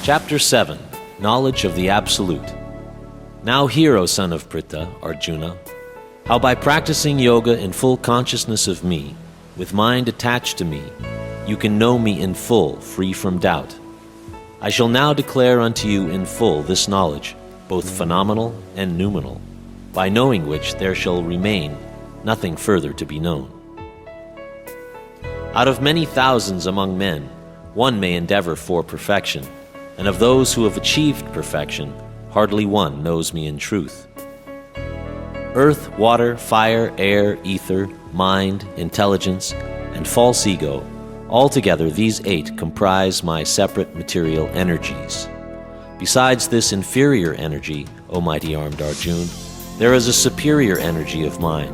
Chapter 7. Knowledge of the Absolute. Now hear, O son of Pritha, Arjuna, how by practicing yoga in full consciousness of me, with mind attached to me, you can know me in full, free from doubt. I shall now declare unto you in full this knowledge, both phenomenal and noumenal, by knowing which there shall remain nothing further to be known. Out of many thousands among men, one may endeavor for perfection, and of those who have achieved perfection, hardly one knows me in truth. Earth, water, fire, air, ether, mind, intelligence, and false ego, altogether these 8 comprise my separate material energies. Besides this inferior energy, O mighty armed Arjuna, there is a superior energy of mine,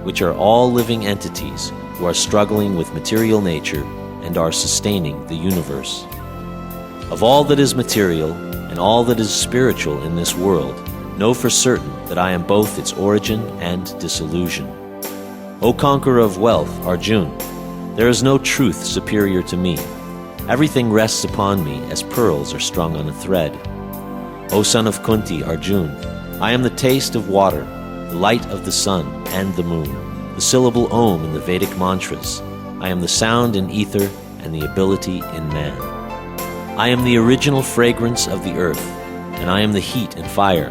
which are all living entities who are struggling with material nature and are sustaining the universe. Of all that is material and all that is spiritual in this world, know for certain that I am both its origin and dissolution. O conqueror of wealth, Arjuna, there is no truth superior to me. Everything rests upon me as pearls are strung on a thread. O son of Kunti, Arjuna, I am the taste of water, the light of the sun and the moon, the syllable Om in the Vedic mantras. I am the sound in ether and the ability in man. I am the original fragrance of the earth, and I am the heat and fire.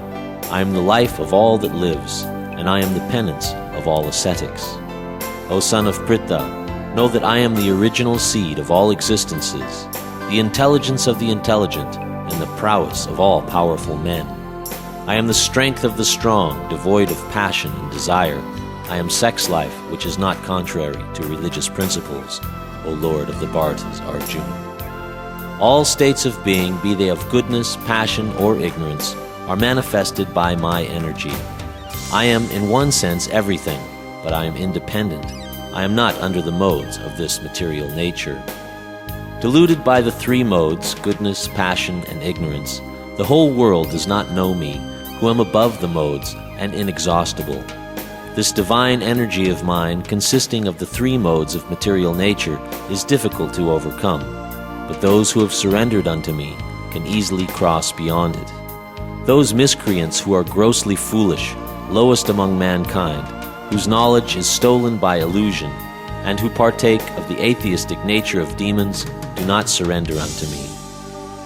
I am the life of all that lives, and I am the penance of all ascetics. O son of Pritha, know that I am the original seed of all existences, the intelligence of the intelligent, and the prowess of all powerful men. I am the strength of the strong, devoid of passion and desire. I am sex life, which is not contrary to religious principles, O Lord of the Bharatas, Arjuna. All states of being, be they of goodness, passion, or ignorance, are manifested by my energy. I am, in one sense, everything, but I am independent. I am not under the modes of this material nature. Deluded by the 3 modes, goodness, passion, and ignorance, the whole world does not know me, who am above the modes and inexhaustible. This divine energy of mine, consisting of the 3 modes of material nature, is difficult to overcome. But those who have surrendered unto me can easily cross beyond it. Those miscreants who are grossly foolish, lowest among mankind, whose knowledge is stolen by illusion, and who partake of the atheistic nature of demons, do not surrender unto me.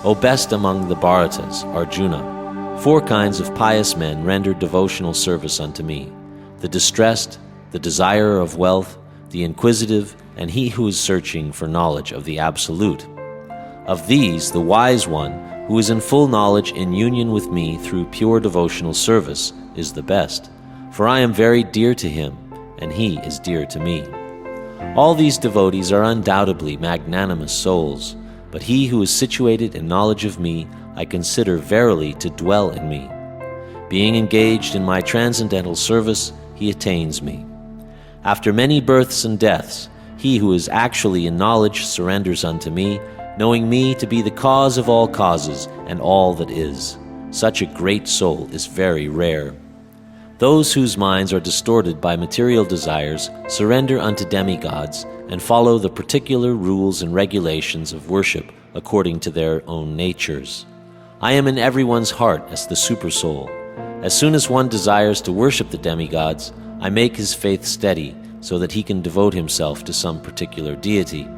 O best among the Bharatas, Arjuna, 4 kinds of pious men render devotional service unto me: the distressed, the desirer of wealth, the inquisitive, and he who is searching for knowledge of the Absolute. Of these, the wise one, who is in full knowledge in union with me through pure devotional service, is the best, for I am very dear to him, and he is dear to me. All these devotees are undoubtedly magnanimous souls, but he who is situated in knowledge of me, I consider verily to dwell in me. Being engaged in my transcendental service, he attains me. After many births and deaths, he who is actually in knowledge surrenders unto me, knowing me to be the cause of all causes and all that is. Such a great soul is very rare. Those whose minds are distorted by material desires surrender unto demigods and follow the particular rules and regulations of worship according to their own natures. I am in everyone's heart as the Supersoul. As soon as one desires to worship the demigods, I make his faith steady so that he can devote himself to some particular deity.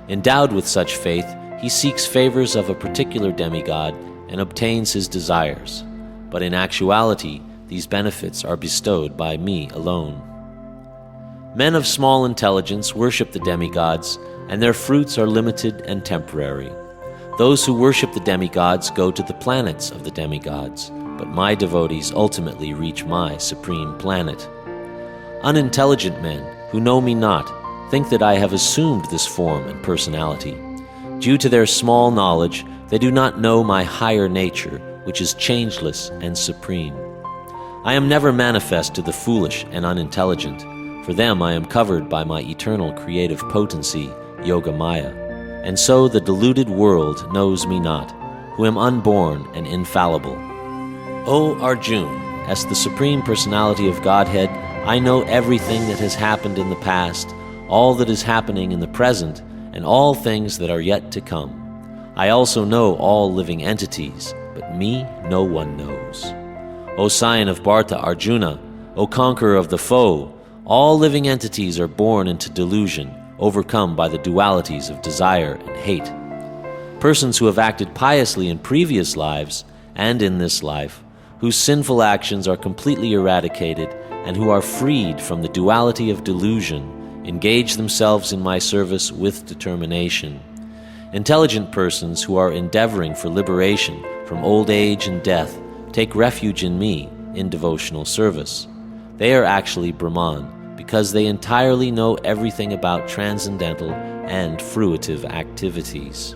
Endowed with such faith, he seeks favors of a particular demigod and obtains his desires. But in actuality, these benefits are bestowed by me alone. Men of small intelligence worship the demigods, and their fruits are limited and temporary. Those who worship the demigods go to the planets of the demigods, but my devotees ultimately reach my supreme planet. Unintelligent men, who know me not, think that I have assumed this form and personality. Due to their small knowledge, they do not know my higher nature, which is changeless and supreme. I am never manifest to the foolish and unintelligent. For them I am covered by my eternal creative potency, Yoga Maya. And so the deluded world knows me not, who am unborn and infallible. O Arjuna, as the Supreme Personality of Godhead, I know everything that has happened in the past, all that is happening in the present, and all things that are yet to come. I also know all living entities, but me no one knows. O scion of Bharta Arjuna, O conqueror of the foe, all living entities are born into delusion, overcome by the dualities of desire and hate. Persons who have acted piously in previous lives and in this life, whose sinful actions are completely eradicated and who are freed from the duality of delusion, engage themselves in my service with determination. Intelligent persons who are endeavoring for liberation from old age and death take refuge in me in devotional service. They are actually Brahman because they entirely know everything about transcendental and fruitive activities.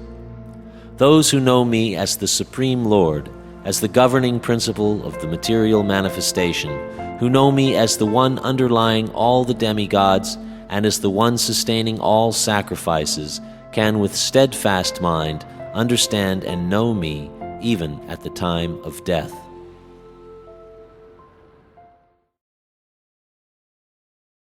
Those who know me as the Supreme Lord, as the governing principle of the material manifestation, who know me as the one underlying all the demigods and as the one sustaining all sacrifices, can with steadfast mind understand and know me even at the time of death.